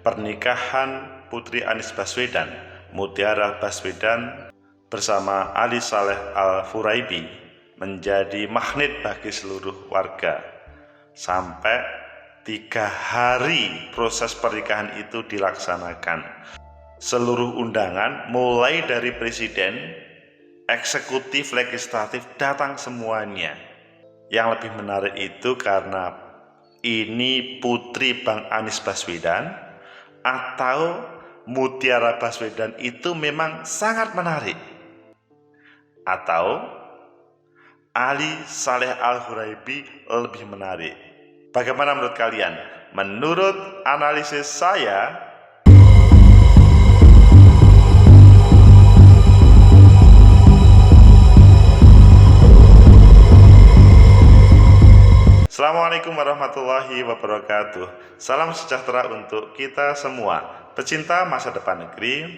pernikahan Putri Anies Baswedan, Mutiara Baswedan bersama Ali Saleh Al-Furaibi menjadi magnet bagi seluruh warga. Sampai 3 hari proses pernikahan itu dilaksanakan. Seluruh undangan mulai dari presiden, eksekutif, legislatif datang semuanya. Yang lebih menarik itu karena ini putri Bang Anies Baswedan atau Mutiara Baswedan itu memang sangat menarik, atau Ali Saleh Al-Furaibi lebih menarik. Bagaimana menurut kalian? Menurut analisis saya, Assalamualaikum warahmatullahi wabarakatuh. Salam sejahtera untuk kita semua, pecinta masa depan negeri.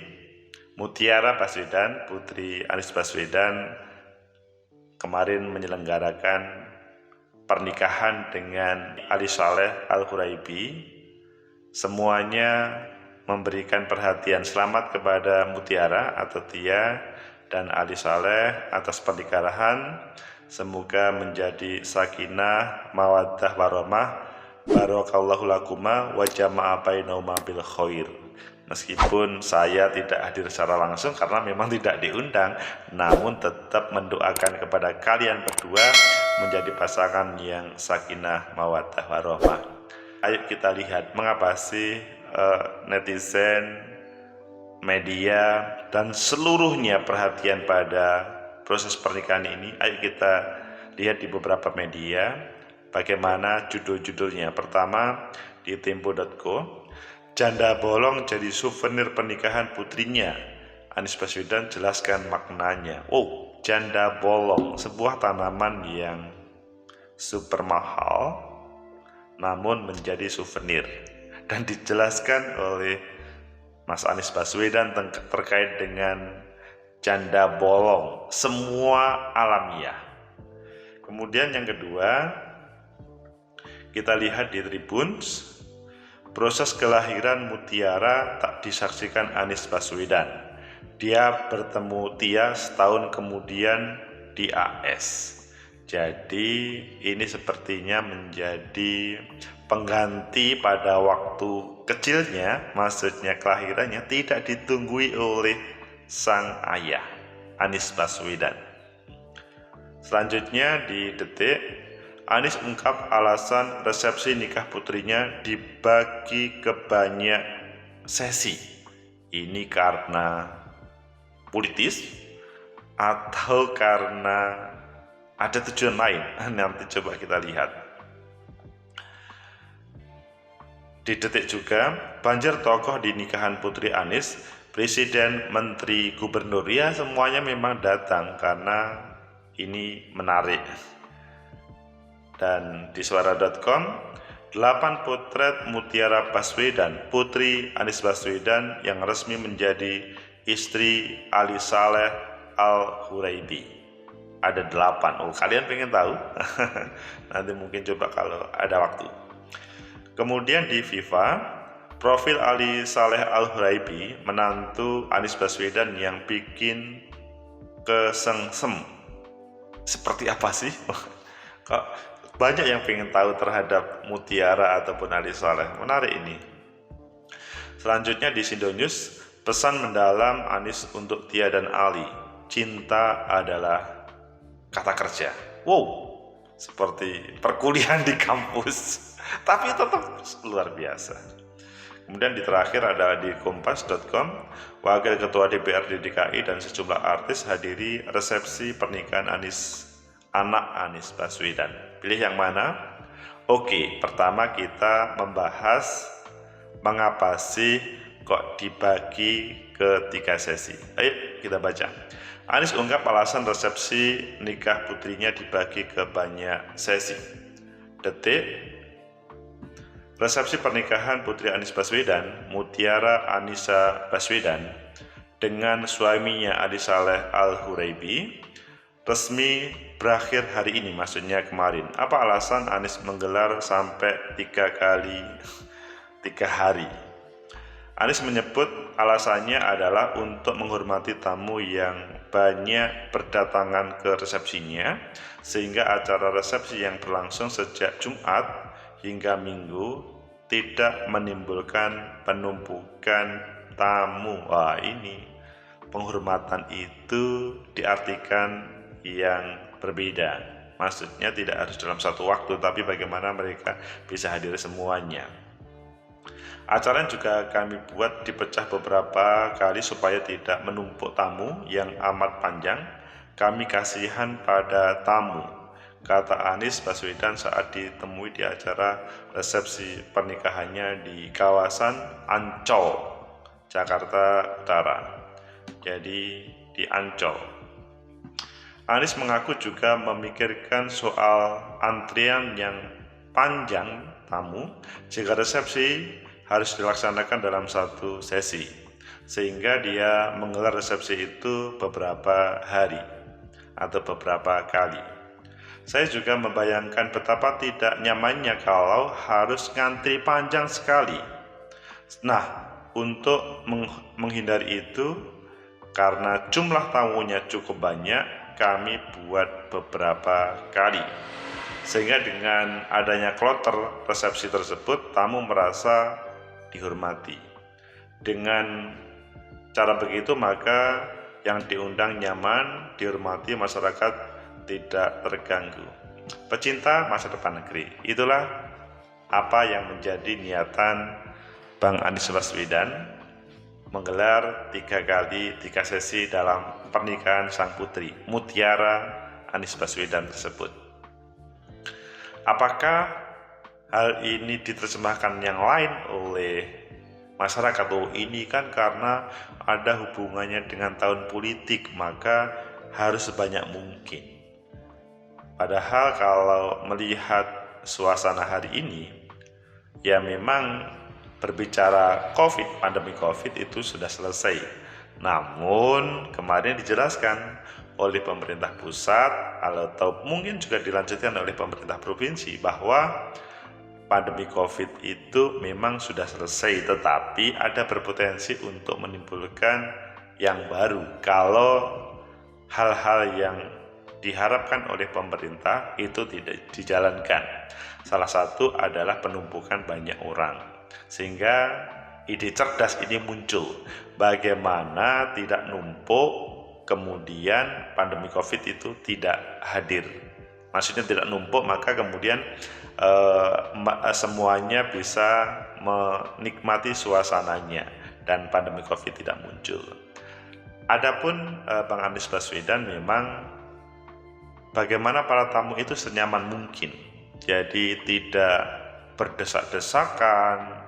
Mutiara Baswedan, Putri Anies Baswedan, kemarin menyelenggarakan pernikahan dengan Ali Saleh Al-Furaibi. Semuanya memberikan perhatian selamat kepada Mutiara atau Tia dan Ali Saleh atas pernikahan. Semoga menjadi sakinah, mawaddah, warahmah, barakallahu lakuma wa jama'a bainahuma bil khair. Meskipun saya tidak hadir secara langsung karena memang tidak diundang, namun tetap mendoakan kepada kalian berdua menjadi pasangan yang sakinah, mawaddah, warahmah. Ayo kita lihat mengapa sih netizen, media, dan seluruhnya perhatian pada proses pernikahan ini. Ayo kita lihat di beberapa media bagaimana judul-judulnya. Pertama di tempo.co, janda bolong jadi souvenir pernikahan putrinya, Anies Baswedan jelaskan maknanya. Oh, janda bolong, sebuah tanaman yang super mahal namun menjadi souvenir, dan dijelaskan oleh Mas Anies Baswedan terkait dengan janda bolong, semua alamiah. Kemudian yang kedua, kita lihat di Tribun, proses kelahiran Mutiara tak disaksikan Anies Baswedan. Dia bertemu Tia setahun kemudian di AS. Jadi ini sepertinya menjadi pengganti pada waktu kecilnya, maksudnya kelahirannya tidak ditunggui oleh sang ayah Anies Baswedan. Selanjutnya di Detik, Anies ungkap alasan resepsi nikah putrinya dibagi ke banyak sesi. Ini karena politis atau karena ada tujuan lain? Nanti coba kita lihat. Di Detik juga, banjir tokoh di nikahan putri Anies, presiden, menteri, gubernur, ya semuanya memang datang karena ini menarik. Dan di suara.com, 8 potret Mutiara Baswedan, putri Anies Baswedan yang resmi menjadi istri Ali Saleh Al-Furaibi. Ada 8. Oh, kalian pengen tahu? Nanti mungkin coba kalau ada waktu. Kemudian di Viva, profil Ali Saleh Al-Furaibi, menantu Anies Baswedan yang bikin kesengsem. Seperti apa sih? Kok banyak yang pengen tahu terhadap Mutiara ataupun Ali Saleh. Menarik ini. Selanjutnya di Sindonews, pesan mendalam Anies untuk Tia dan Ali. Cinta adalah kata kerja. Wow, seperti perkuliahan di kampus. Tapi tetap luar biasa. Kemudian di terakhir ada di kompas.com, Wakil Ketua DPRD DKI dan sejumlah artis hadiri resepsi pernikahan anak Anies Baswedan. Pilih yang mana? Oke, pertama kita membahas mengapa sih kok dibagi ke 3 sesi. Ayo kita baca. Anies ungkap alasan resepsi nikah putrinya dibagi ke banyak sesi. Detik, resepsi pernikahan Putri Anies Baswedan, Mutiara Anissa Baswedan, dengan suaminya Ali Saleh Al-Furaibi resmi berakhir hari ini, maksudnya kemarin. Apa alasan Anies menggelar sampai 3 hari? Anies menyebut alasannya adalah untuk menghormati tamu yang banyak berdatangan ke resepsinya, sehingga acara resepsi yang berlangsung sejak Jumat hingga Minggu tidak menimbulkan penumpukan tamu. Wah, ini penghormatan itu diartikan yang berbeda. Maksudnya tidak harus dalam satu waktu, tapi bagaimana mereka bisa hadir semuanya. Acara juga kami buat dipecah beberapa kali supaya tidak menumpuk tamu yang amat panjang. Kami kasihan pada tamu, kata Anies Baswedan saat ditemui di acara resepsi pernikahannya di kawasan Ancol, Jakarta Utara. Jadi di Ancol. Anies mengaku juga memikirkan soal antrian yang panjang tamu jika resepsi harus dilaksanakan dalam satu sesi, sehingga dia menggelar resepsi itu beberapa hari atau beberapa kali. Saya juga membayangkan betapa tidak nyamannya kalau harus ngantri panjang sekali. Nah, untuk menghindari itu, karena jumlah tamunya cukup banyak, kami buat beberapa kali. Sehingga dengan adanya kloter resepsi tersebut, tamu merasa dihormati. Dengan cara begitu, maka yang diundang nyaman, dihormati, masyarakat tidak terganggu. Pecinta masa depan negeri, itulah apa yang menjadi niatan Bang Anies Baswedan menggelar 3 sesi dalam pernikahan sang putri Mutiara Anies Baswedan tersebut. Apakah hal ini diterjemahkan yang lain oleh masyarakat? Oh, ini kan karena ada hubungannya dengan tahun politik, maka harus sebanyak mungkin. Padahal kalau melihat suasana hari ini, ya memang berbicara pandemi COVID itu sudah selesai. Namun kemarin dijelaskan oleh pemerintah pusat atau mungkin juga dilanjutkan oleh pemerintah provinsi bahwa pandemi COVID itu memang sudah selesai, tetapi ada berpotensi untuk menimbulkan yang baru kalau hal-hal yang diharapkan oleh pemerintah itu tidak dijalankan. Salah satu adalah penumpukan banyak orang, sehingga ide cerdas ini muncul, bagaimana tidak numpuk, kemudian pandemi COVID itu tidak hadir. Maksudnya tidak numpuk, maka kemudian semuanya bisa menikmati suasananya dan pandemi COVID tidak muncul. Adapun Bang Anies Baswedan memang bagaimana para tamu itu senyaman mungkin, jadi tidak berdesak-desakan,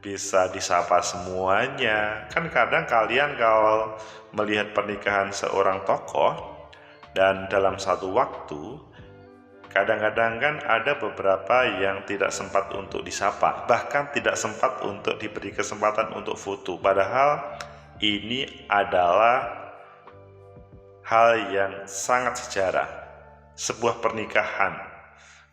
bisa disapa semuanya. Kan kadang kalian kalau melihat pernikahan seorang tokoh dan dalam satu waktu, kadang-kadang kan ada beberapa yang tidak sempat untuk disapa, bahkan tidak sempat untuk diberi kesempatan untuk foto. Padahal ini adalah hal yang sangat sejarah. Sebuah pernikahan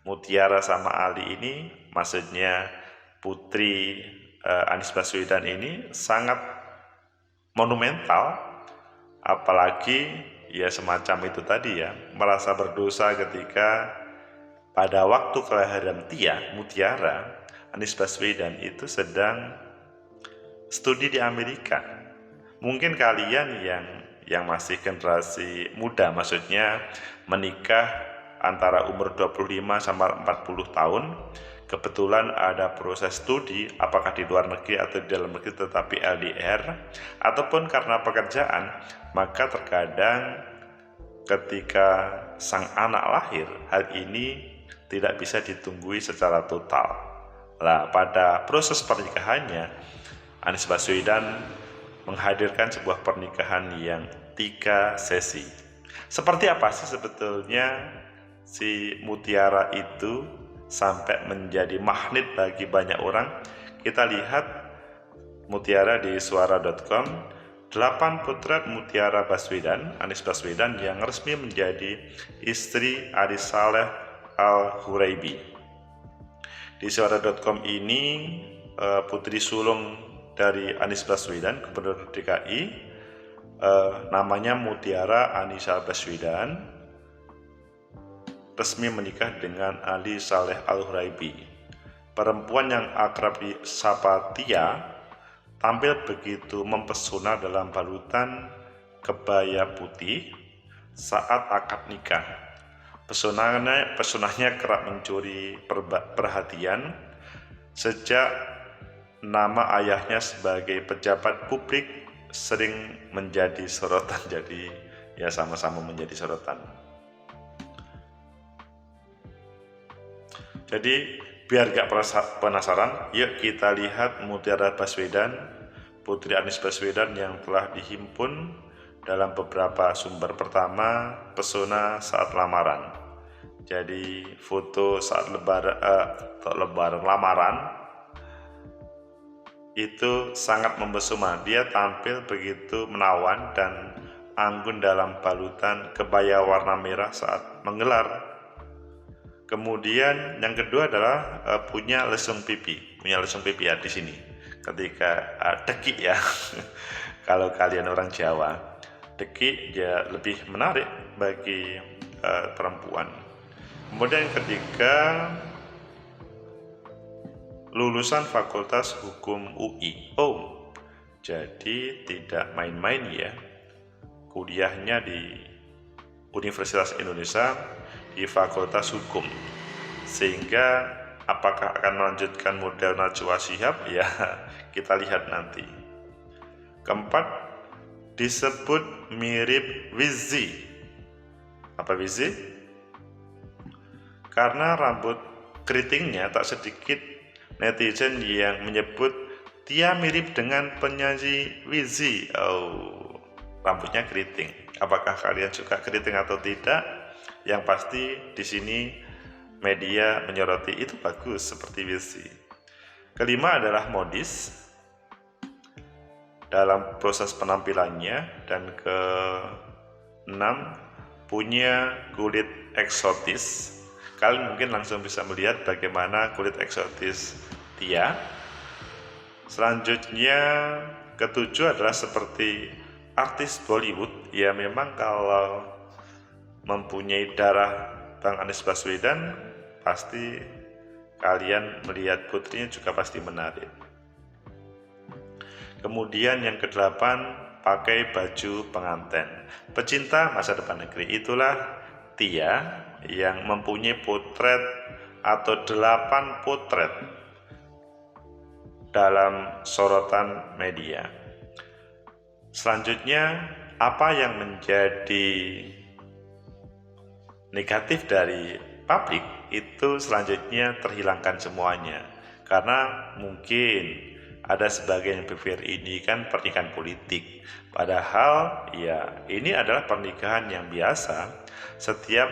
Mutiara sama Ali ini, maksudnya putri Anies Baswedan ini, sangat monumental. Apalagi ya semacam itu tadi ya, merasa berdosa ketika pada waktu kelahiran Mutiara, Anies Baswedan itu sedang studi di Amerika. Mungkin kalian yang masih generasi muda, maksudnya menikah antara umur 25 sampai 40 tahun, kebetulan ada proses studi, apakah di luar negeri atau di dalam negeri tetapi LDR, ataupun karena pekerjaan, maka terkadang ketika sang anak lahir, hal ini tidak bisa ditunggui secara total. Nah, pada proses pernikahannya, Anies Baswedan menghadirkan sebuah pernikahan yang 3 sesi. Seperti apa sih sebetulnya si Mutiara itu sampai menjadi magnet bagi banyak orang? Kita lihat Mutiara di suara.com, 8 potret Mutiara Baswedan, Anies Baswedan yang resmi menjadi istri Ali Saleh Al-Huraibi. Di suara.com ini, putri sulung dari Anies Baswedan, Gubernur DKI, namanya Mutiara Anissa Baswedan, resmi menikah dengan Ali Saleh Al-Huraibi. Perempuan yang akrab disapa Tia tampil begitu mempesona dalam balutan kebaya putih saat akad nikah. Pesonanya kerap mencuri perhatian sejak nama ayahnya sebagai pejabat publik sering menjadi sorotan. Jadi ya sama-sama menjadi sorotan. Jadi biar gak penasaran, yuk kita lihat Mutiara Baswedan, putri Anies Baswedan yang telah dihimpun dalam beberapa sumber. Pertama, pesona saat lamaran. Jadi foto saat lamaran itu sangat membesoma. Dia tampil begitu menawan dan anggun dalam balutan kebaya warna merah saat menggelar. Kemudian yang kedua adalah punya lesung pipi ya di sini. Ketika dekik ya, kalau kalian orang Jawa, dekik ya lebih menarik bagi perempuan. Kemudian yang ketiga, lulusan Fakultas Hukum UI. Oh, jadi tidak main-main ya. Kuliahnya di Universitas Indonesia di Fakultas Hukum, sehingga apakah akan melanjutkan model Najwa Shihab ya kita lihat nanti. Keempat, disebut mirip Wizzy. Apa Wizzy? Karena rambut keritingnya tak sedikit netizen yang menyebut Tia mirip dengan penyanyi Wizzy. Oh, rambutnya keriting. Apakah kalian suka keriting atau tidak? Yang pasti di sini media menyoroti itu bagus seperti Wizzy. Kelima adalah modis dalam proses penampilannya, dan keenam punya kulit eksotis. Kalian mungkin langsung bisa melihat bagaimana kulit eksotis Tia. Selanjutnya ketujuh adalah seperti artis Bollywood. Ya memang kalau mempunyai darah Bang Anies Baswedan, pasti kalian melihat putrinya juga pasti menarik. Kemudian yang kedelapan, pakai baju pengantin. Pecinta masa depan negeri, itulah Tia yang mempunyai potret atau 8 potret dalam sorotan media. Selanjutnya, apa yang menjadi negatif dari publik itu selanjutnya terhilangkan semuanya, karena mungkin ada sebagian yang berpikir ini kan pernikahan politik, padahal ya ini adalah pernikahan yang biasa. Setiap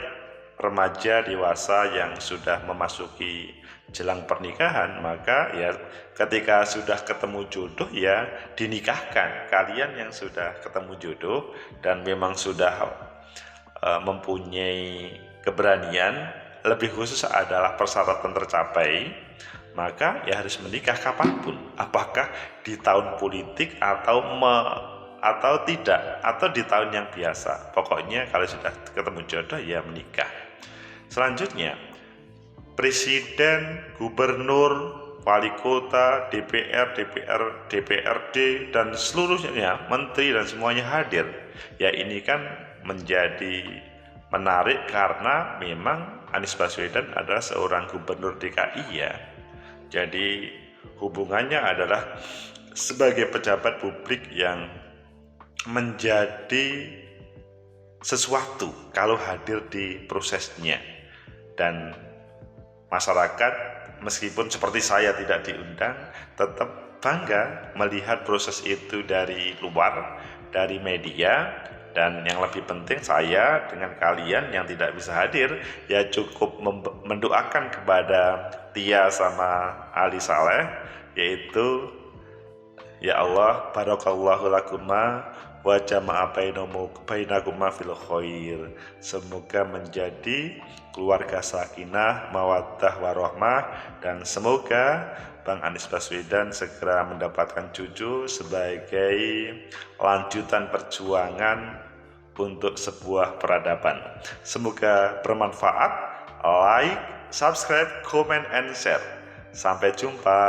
remaja dewasa yang sudah memasuki jelang pernikahan, maka ya ketika sudah ketemu jodoh ya dinikahkan. Kalian yang sudah ketemu jodoh dan memang sudah mempunyai keberanian, lebih khusus adalah persyaratan tercapai, maka ya harus menikah kapanpun, apakah di tahun politik atau tidak, atau di tahun yang biasa. Pokoknya kalau sudah ketemu jodoh ya menikah. Selanjutnya, presiden, gubernur, wali kota, DPR, DPRD, dan seluruhnya, menteri dan semuanya hadir. Ya ini kan menjadi menarik karena memang Anies Baswedan adalah seorang gubernur DKI ya. Jadi hubungannya adalah sebagai pejabat publik yang menjadi sesuatu kalau hadir di prosesnya. Dan masyarakat meskipun seperti saya tidak diundang tetap bangga melihat proses itu dari luar, dari media. Dan yang lebih penting, saya dengan kalian yang tidak bisa hadir ya cukup mendoakan kepada Tia sama Ali Saleh, yaitu Ya Allah, barakallahu lakuma wa jama'a bainakuma fil khair. Semoga menjadi keluarga sakinah, mawaddah warahmah, dan semoga Bang Anies Baswedan segera mendapatkan cucu sebagai lanjutan perjuangan untuk sebuah peradaban. Semoga bermanfaat. Like, subscribe, comment, and share. Sampai jumpa.